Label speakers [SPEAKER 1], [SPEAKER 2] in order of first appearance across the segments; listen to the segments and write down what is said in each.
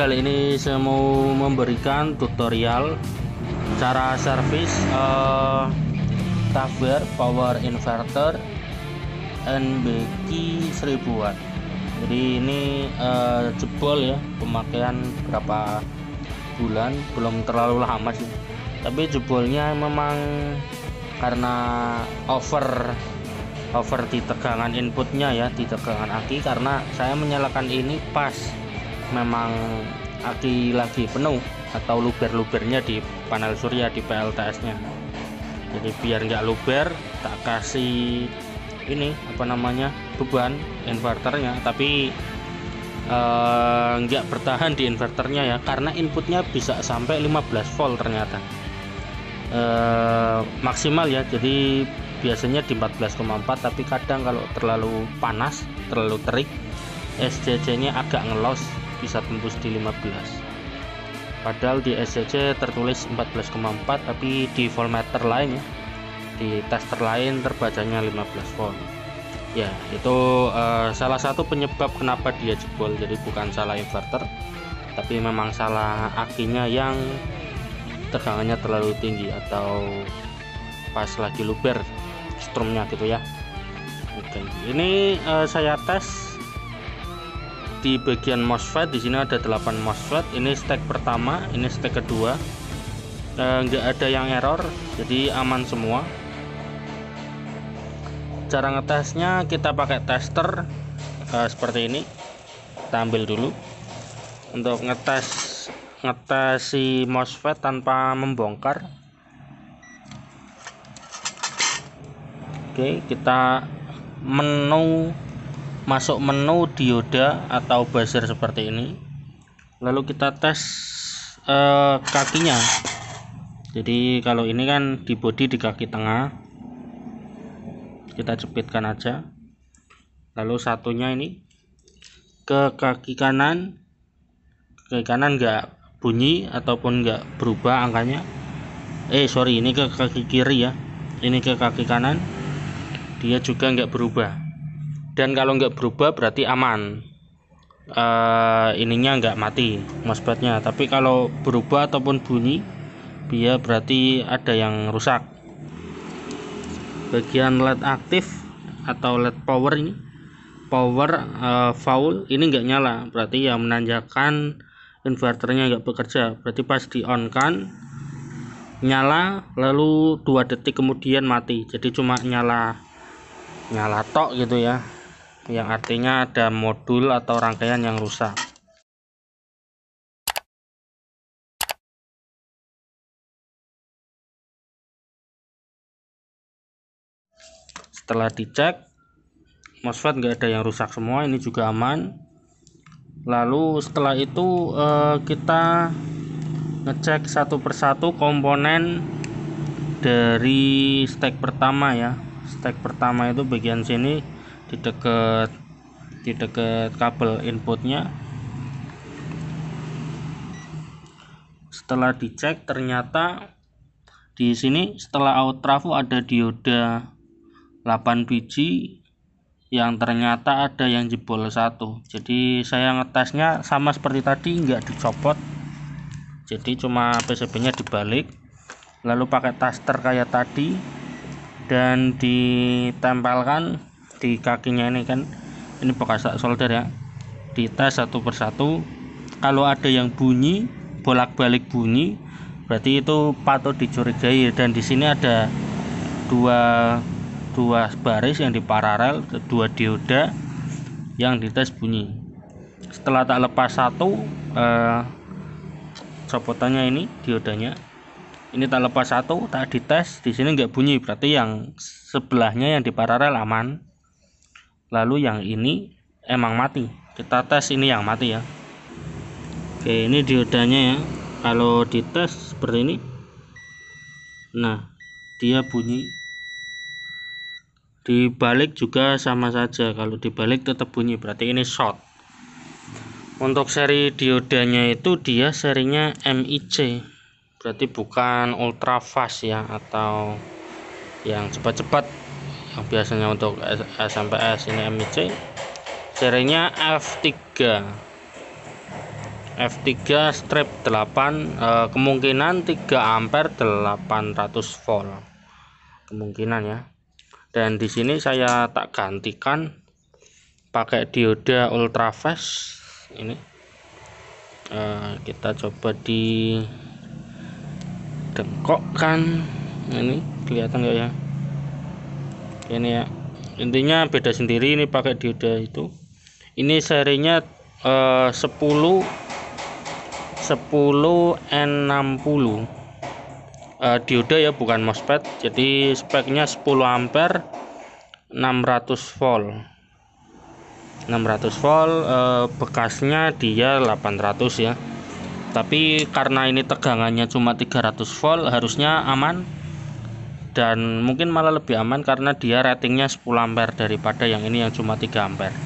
[SPEAKER 1] kali ini saya mau memberikan tutorial cara servis Tavir power inverter NBQ 1000 watt. Jadi ini jebol ya, pemakaian berapa bulan, belum terlalu lama sih, tapi jebolnya memang karena over di tegangan inputnya ya, di tegangan aki, karena saya menyalakan ini pas memang aki lagi penuh atau luber-lubernya di panel surya, di PLTS nya. Jadi biar nggak luber, tak kasih ini beban inverternya, tapi nggak bertahan di inverternya ya, karena inputnya bisa sampai 15 volt ternyata maksimal ya. Jadi biasanya di 14,4, tapi kadang kalau terlalu panas, terlalu terik, SCC nya agak ngelos, bisa tembus di 15. Padahal di SCC tertulis 14,4, tapi di voltmeter lain ya, di tester lain terbacanya 15 volt ya. Itu salah satu penyebab kenapa dia jebol. Jadi bukan salah inverter, tapi memang salah akinya yang tegangannya terlalu tinggi atau pas lagi luber strumnya gitu ya. Oke, ini saya tes di bagian MOSFET. Di sini ada 8 MOSFET. Ini stack pertama, ini stack kedua. Nggak ada yang error, jadi aman semua. Cara ngetesnya kita pakai tester seperti ini. Kita ambil dulu untuk ngetes si MOSFET tanpa membongkar. Oke, kita masuk menu dioda atau buzzer seperti ini, lalu kita tes kakinya. Jadi kalau ini kan di bodi di kaki tengah, kita jepitkan aja. Lalu satunya ini ke kaki kanan. Kaki kanan nggak bunyi ataupun nggak berubah angkanya. Ini ke kaki kiri ya, ini ke kaki kanan, dia juga nggak berubah. Dan kalau nggak berubah berarti aman, ininya nggak mati MOSFET-nya. Tapi kalau berubah ataupun bunyi, dia berarti ada yang rusak. Bagian LED aktif atau LED power ini, foul ini nggak nyala, berarti ya menandakan inverternya nggak bekerja. Berarti pas di on kan nyala, lalu 2 detik kemudian mati. Jadi cuma nyala tok gitu ya, yang artinya ada modul atau rangkaian yang rusak. Setelah dicek MOSFET nggak ada yang rusak semua, ini juga aman. Lalu setelah itu kita ngecek satu persatu komponen dari stack pertama ya. Stack pertama itu bagian sini di dekat kabel inputnya. Setelah dicek ternyata di sini setelah out trafo ada dioda 8 biji yang ternyata ada yang jebol 1. Jadi saya ngetesnya sama seperti tadi, nggak dicopot, jadi cuma PCB nya dibalik, lalu pakai tester kayak tadi dan ditempelkan di kakinya. Ini kan ini bekas solder ya, dites satu persatu. Kalau ada yang bunyi, bolak-balik bunyi, berarti itu patut dicurigai. Dan di sini ada dua baris yang diparalel, 2 dioda yang dites bunyi. Setelah tak lepas satu, copotannya ini diodanya, ini tak lepas satu, tak dites, di sini nggak bunyi, berarti yang sebelahnya yang diparalel aman. Lalu yang ini emang mati, kita tes ini yang mati ya. Oke, ini diodanya ya, kalau dites seperti ini, nah dia bunyi. Dibalik juga sama saja, kalau dibalik tetap bunyi, berarti ini short. Untuk seri diodanya itu dia serinya MIC, berarti bukan ultra fast ya, atau yang cepat-cepat yang biasanya untuk SMPS. Ini MIC, serinya F3. F3 strip 8, kemungkinan 3 ampere 800 volt kemungkinan ya. Dan di sini saya tak gantikan pakai dioda ultrafast ini. Kita coba di dengkokkan, ini kelihatan nggak ya? Ini ya, intinya beda sendiri. Ini pakai dioda itu, ini serinya 10 N60 dioda ya, bukan MOSFET. Jadi speknya 10 ampere 600 volt. Bekasnya dia 800 ya. Tapi karena ini tegangannya cuma 300 volt, harusnya aman. Dan mungkin malah lebih aman karena dia ratingnya 10 ampere daripada yang ini yang cuma 3 ampere.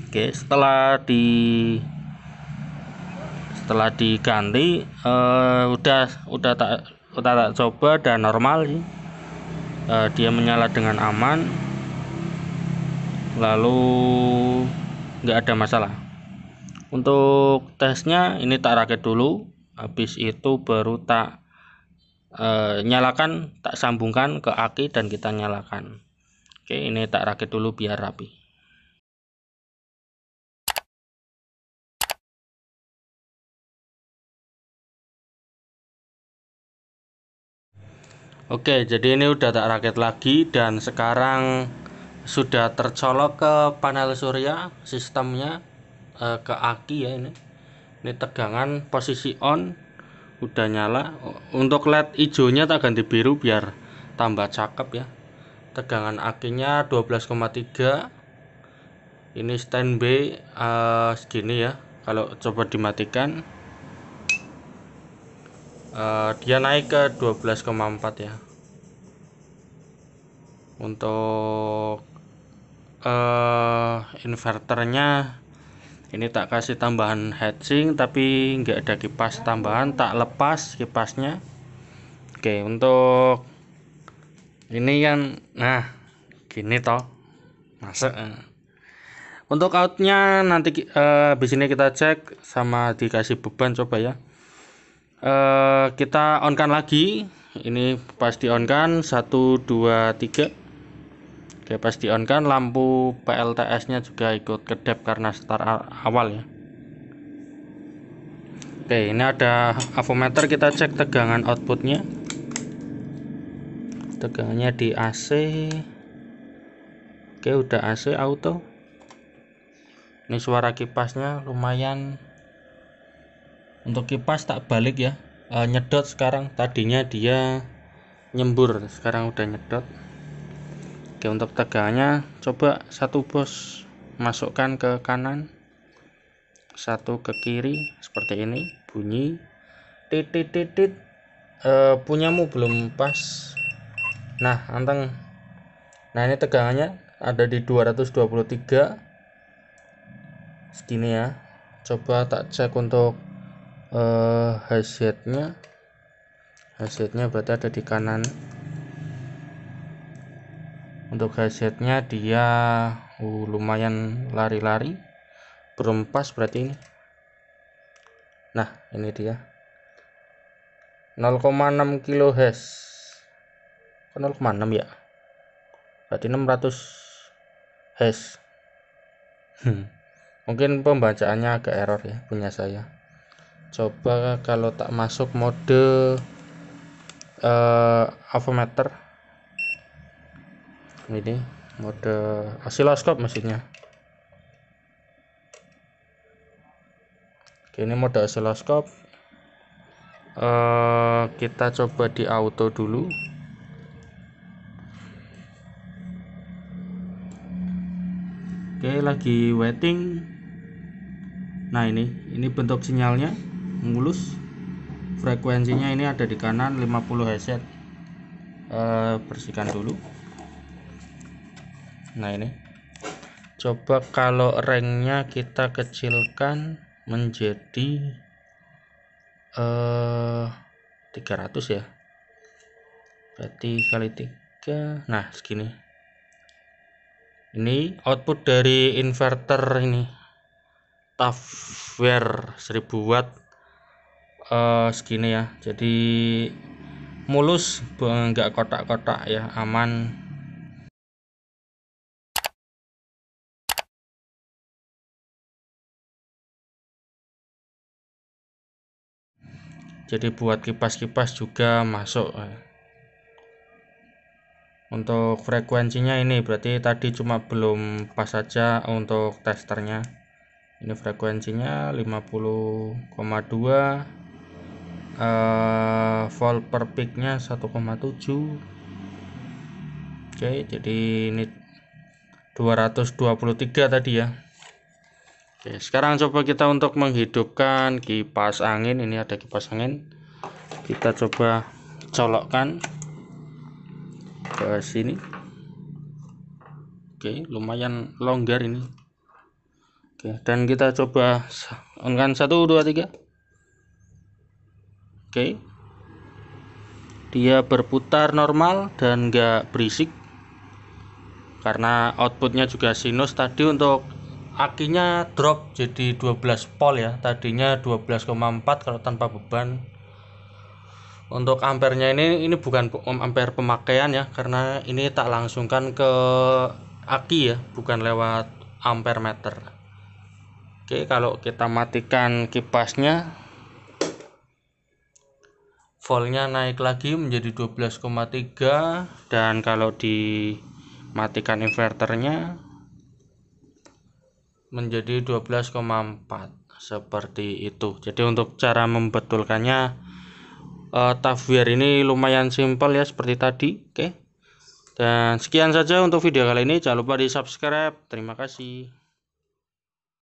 [SPEAKER 1] Oke, setelah diganti, udah tak coba dan normal sih. Dia menyala dengan aman, lalu nggak ada masalah. Untuk tesnya ini tak rakit dulu, habis itu baru tak nyalakan, tak sambungkan ke aki dan kita nyalakan. Oke, ini tak rakit dulu biar rapi. Oke, jadi ini udah tak rakit lagi dan sekarang sudah tercolok ke panel surya sistemnya, ke aki ya. Ini tegangan posisi on udah nyala. Untuk LED hijaunya tak ganti biru biar tambah cakep ya. Tegangan akinya 12,3. Ini standby segini ya. Kalau coba dimatikan, dia naik ke 12,4 ya. Untuk inverternya ini tak kasih tambahan heatsink, tapi nggak ada kipas tambahan, tak lepas kipasnya. Oke, untuk ini kan, nah gini toh masuk. Untuk outnya nanti habis ini kita cek sama dikasih beban, coba ya. Kita on kan lagi. Ini pas di on kan 1 2 3. Oke, pas di on kan lampu PLTS nya juga ikut kedap karena start awal ya. Oke, ini ada avometer, kita cek tegangan outputnya. Tegangannya di AC. Oke, udah AC auto. Ini suara kipasnya lumayan. Untuk kipas tak balik ya, nyedot sekarang. Tadinya dia nyembur, sekarang udah nyedot. Oke, untuk tegangannya coba satu bos masukkan ke kanan, satu ke kiri seperti ini, bunyi titit. Punyamu belum pas. Nah, anteng. Nah, ini tegangannya ada di 223 segini ya. Coba tak cek untuk hasilnya berarti ada di kanan. Untuk hasilnya dia lumayan lari-lari, belum pas berarti ini. Nah, ini dia 0,6 kHz. 0,6 ya, berarti 600 Hz. Mungkin pembacaannya agak error ya punya saya. Coba kalau tak masuk mode avometer, ini mode osiloskop maksudnya. Oke, ini mode osiloskop. Kita coba di auto dulu. Oke, lagi waiting. Nah, ini bentuk sinyalnya mulus. Frekuensinya ini ada di kanan 50 Hz. Bersihkan dulu. Nah, ini coba kalau ranknya kita kecilkan menjadi 300 ya, berarti kali 3. Nah, segini. Ini output dari inverter ini Tafware 1000 watt segini ya, jadi mulus, nggak kotak-kotak ya, aman. Jadi buat kipas-kipas juga masuk. Untuk frekuensinya ini berarti tadi cuma belum pas saja untuk testernya. Ini frekuensinya 50,2, volt per peaknya 1,7. Oke, jadi ini 223 tadi ya. Oke, sekarang coba kita untuk menghidupkan kipas angin. Ini ada kipas angin, kita coba colokkan ke sini. Oke, lumayan longgar ini. Oke, dan kita coba on kan 1 2 3. Oke, dia berputar normal dan enggak berisik karena outputnya juga sinus. Tadi untuk akinya drop jadi 12 volt ya, tadinya 12,4 kalau tanpa beban. Untuk ampernya ini bukan ampere pemakaian ya, karena ini tak langsungkan ke aki ya, bukan lewat ampere meter. Oke, kalau kita matikan kipasnya, voltnya naik lagi menjadi 12,3, dan kalau dimatikan inverternya menjadi 12,4 seperti itu. Jadi untuk cara membetulkannya, Tafware ini lumayan simpel ya, seperti tadi. Oke, dan sekian saja untuk video kali ini. Jangan lupa di subscribe. Terima kasih.